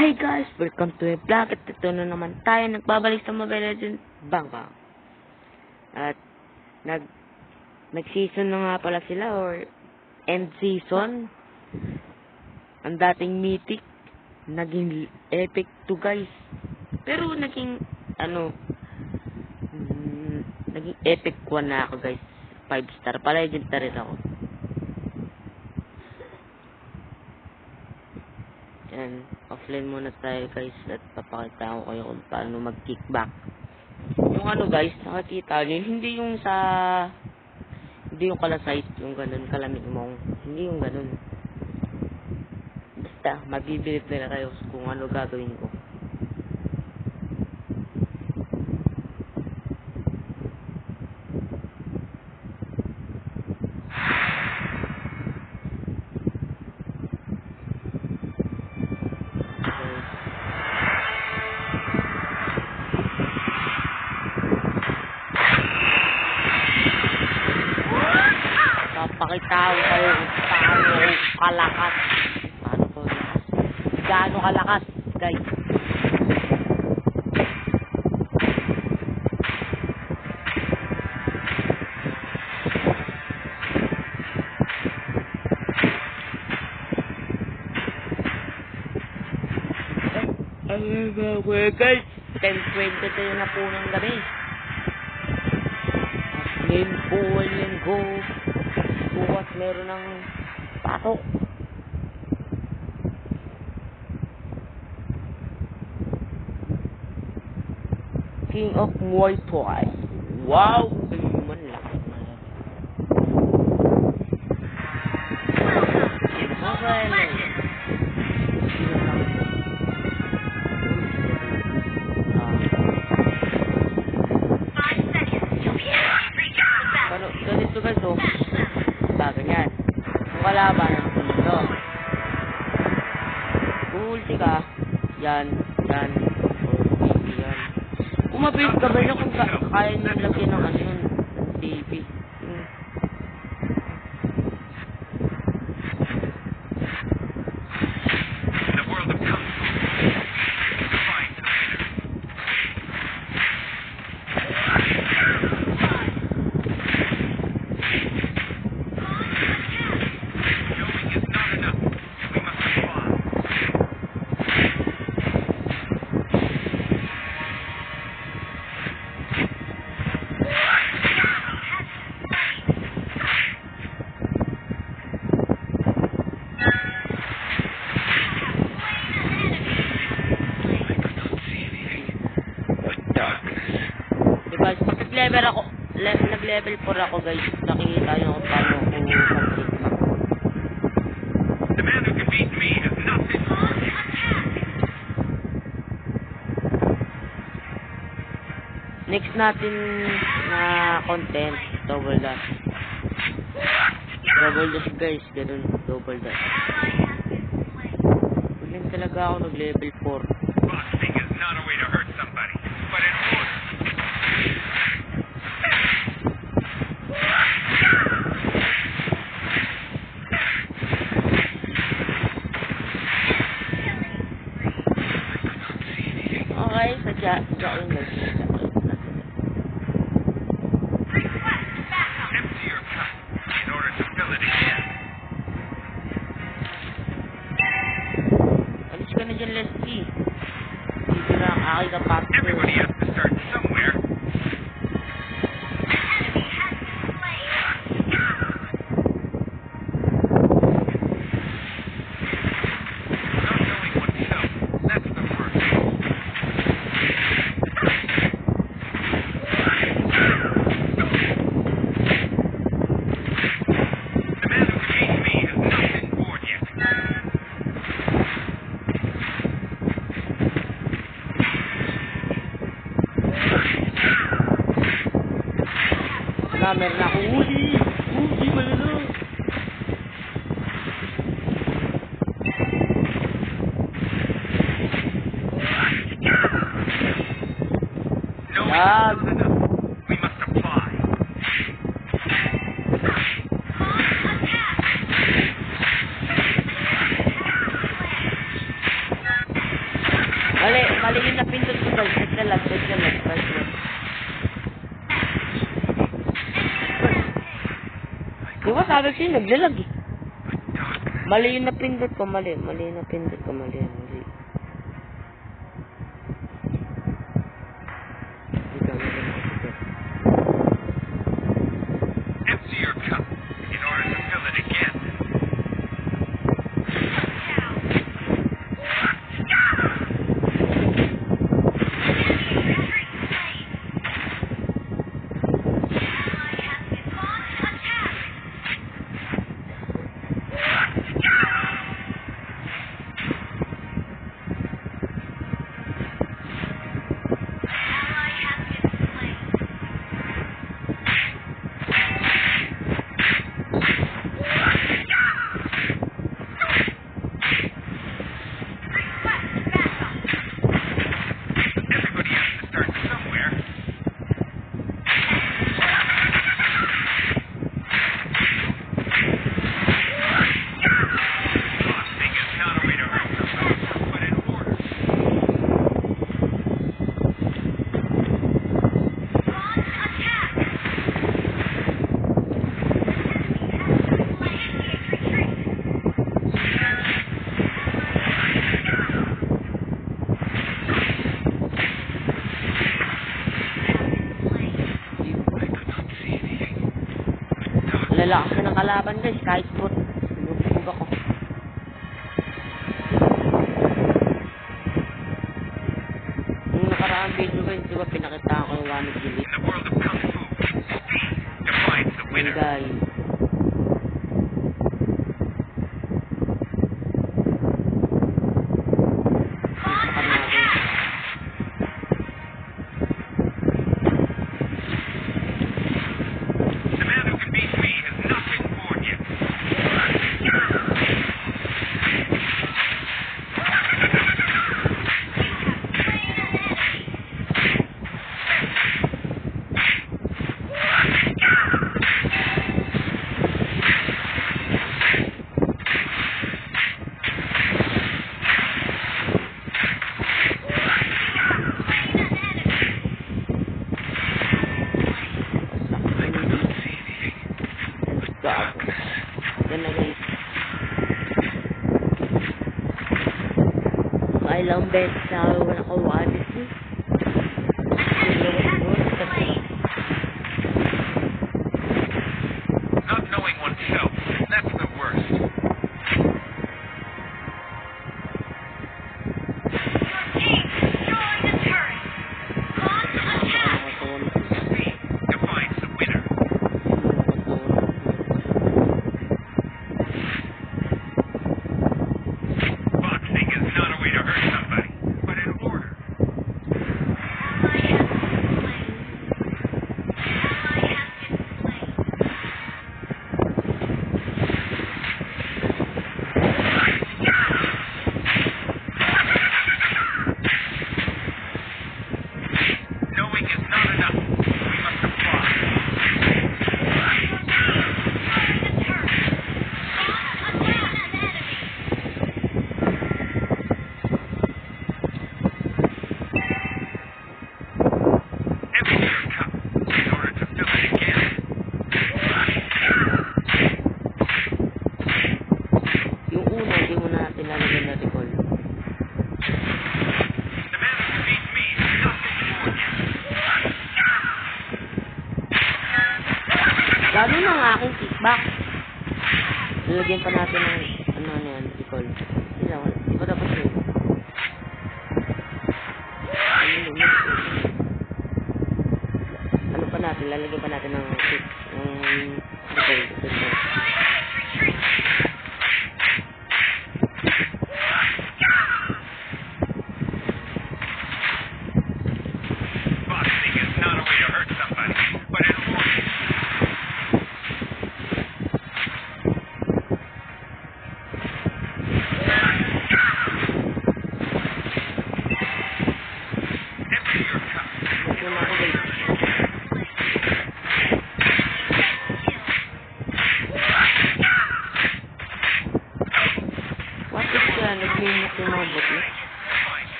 Hi guys! Welcome to my vlog. At ito na naman tayo. Nagbabalik sa Mobile Legends Bang. At nag-season na nga pala sila or end season. Ang dating mythic naging epic 2 guys. Pero naging naging epic 1 na ako guys. 5 star. Pa-legend na rin ako. Yan, offline muna tayo guys at papakita ko kayo kung paano mag-kickback. Yung guys, nakakita nyo, hindi yung kalasite, yung ganun, kalamig mong, hindi yung ganun. Basta, mabibilit nila kayo kung ano gagawin ko. Pakita ko kayo gaano kalakas guys. Guys, 10:20 na po ng gabi. Game ball and go. Bukas meron ng patok. King of Muay Thai. Wow! Man lang. Ganito guys oh. Ganyan. Kung kalaban ng puno. Kung ulti ka, yan. Kung mabilis ka ba niya kung kaya nyo lagyan ng TV. Nag-level 4 ako guys. Nakikita nyo kung paano ako mag-kickback. The man who can beat me has nothing. Next natin na content, double dash. Double dash guys, ganun, double dash. Ganun talaga ako nag-level 4. Boxing is not a way to hurt somebody, but in order. Alis ka na dyan, Leslie. Dito lang, aking kapatid. Everybody has to start somewhere. Meron na akong huli malala. We must apply. Bali yung napindot ko guys. Nagkalag. Diba sabi ko yun, naglalag eh. Mali yung napindot ko, mali. Empty your cup in order to fill it again. Everybody has to start somewhere. Boxing is not a way to hurt somebody, but in order. Lalakas na ng kalaban guys, kahit po. Lubog ako. Nung nakaraang video guys, diba pinakita ko yung one of the In the world of Kung Fu, speed defines the winner. guys. The man who can beat me has not been born yet. Yan na guys. Ilang beses na ako nakawalis eh. Not knowing oneself, that's the worst. Speed defines the winner. Boxing is not a way to hurt somebody, but in order. Knowing is not enough. We must apply. Empty your cup in order to fill it again. Yung una, hindi mo natin lalagyan na recall. The man who can beat me has not been born yet. Lalo na ang aking kickback. Lalagyan pa natin ng ano yan, recall. Di ba dapat yun? Ano pa natin? Lalagyan pa natin ng recall. Boxing is not a way to hurt somebody, but in order.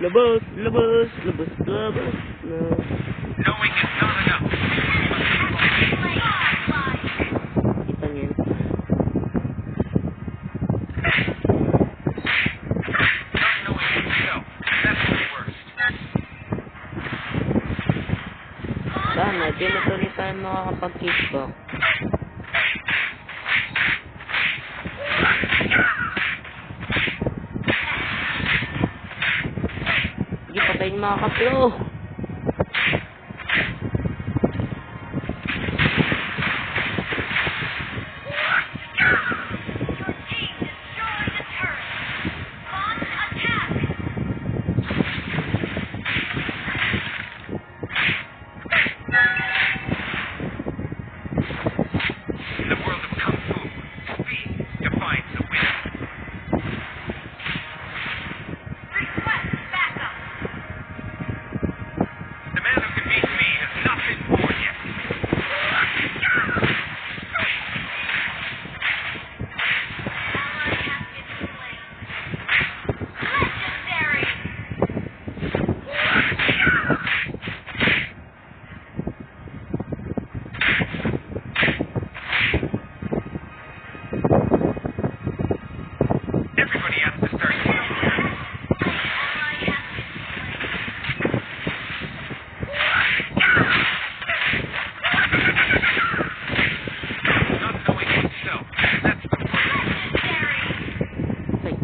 Labas, labas, labas, labas. No. Knowing is not enough. We must Kita niyo yun. not knowing itself. That's the worst. Sana, di na tuloy tayo makakapag-kickback. Sige, patayin mga kapyo. In the world of Kung Fu, speed defines the winner. The man who can beat me has not been born yet. Everybody has to start somewhere. Not knowing himself. That's the worst. Ay.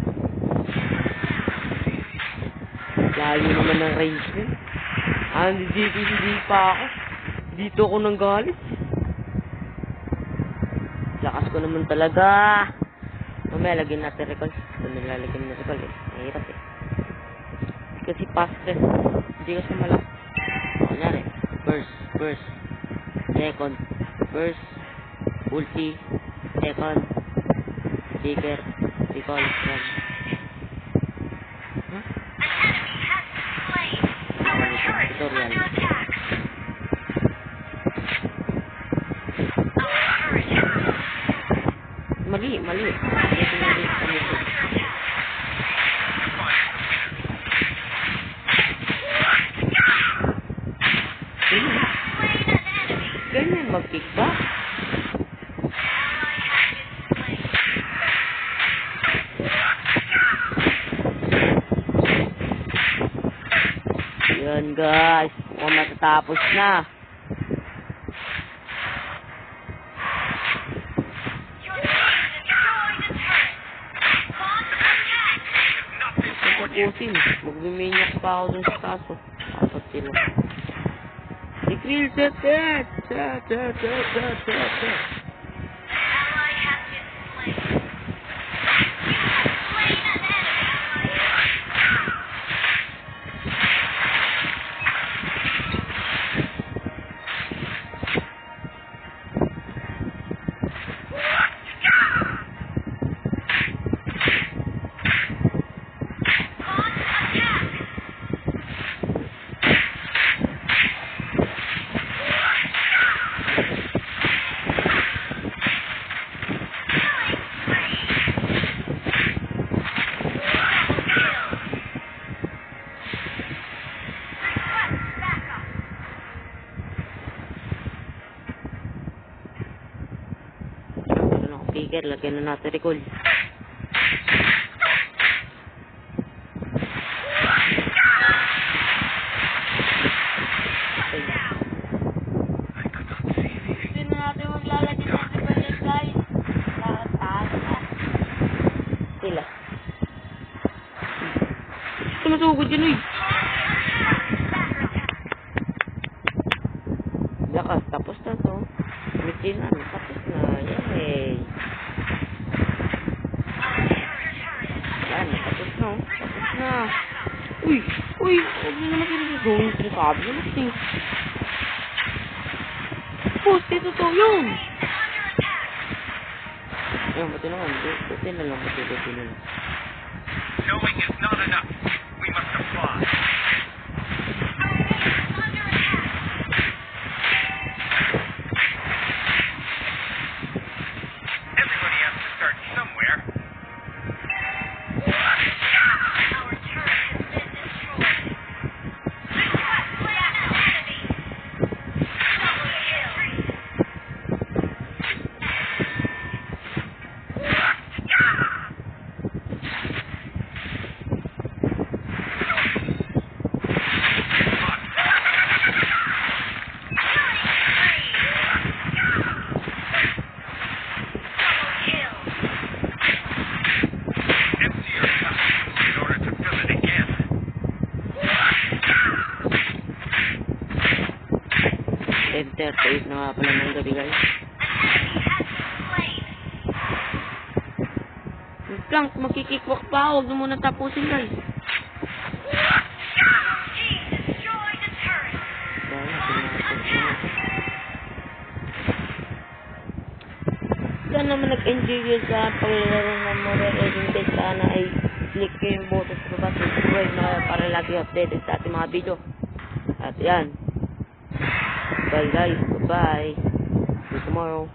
Layo naman ng range din. Hindi pa ako. Dito ako nang galit. Lakas ko naman talaga. Mamaya lagyan natin recall. Ito nilalagyan na recall eh. Mahirap eh. Kasi fast rest. Hindi kasi malak. Kunyari. Burst. Second. Burst. Ulti. Second. Trigger. Recall. Run. Huh? Tutorial. Mali. Mali. Ganyan mag-kickback. Yan guys, mukhang matatapos na. Tapusin, magbiminyak pa ako dun sa kaso. Apat sila. Si Krill, set. Figure, lagyan na natin recall. Hindi na natin maglalagyan natin pa yan guys. Taas na. Sila. Tumasugod yun uy. Lakas, tapos na to. Mitin na, tapos na. Yay! Yan, tapos na. Tapos na. Uy! Huwag mo naman sinasagawin yung sinasabi. Ano sing? Post, ito to yun! Ayan, buti naman. Buti na lang. Knowing is not enough. We must apply. Everybody has to start somewhere. Our turret has been destroyed. 5:38 na nga pala ng gabi guys. Yung plank, makikikwak pa. Huwag na muna tapusin guys. Sana naman nag-enjoy yun sa paglalaro ng Mobile Legends guys. Sana ay click ko yung button sa baba, subscribe na kayo para lagi updated sa ating mga video. At yan. Bye guys. Bye-bye. See you tomorrow.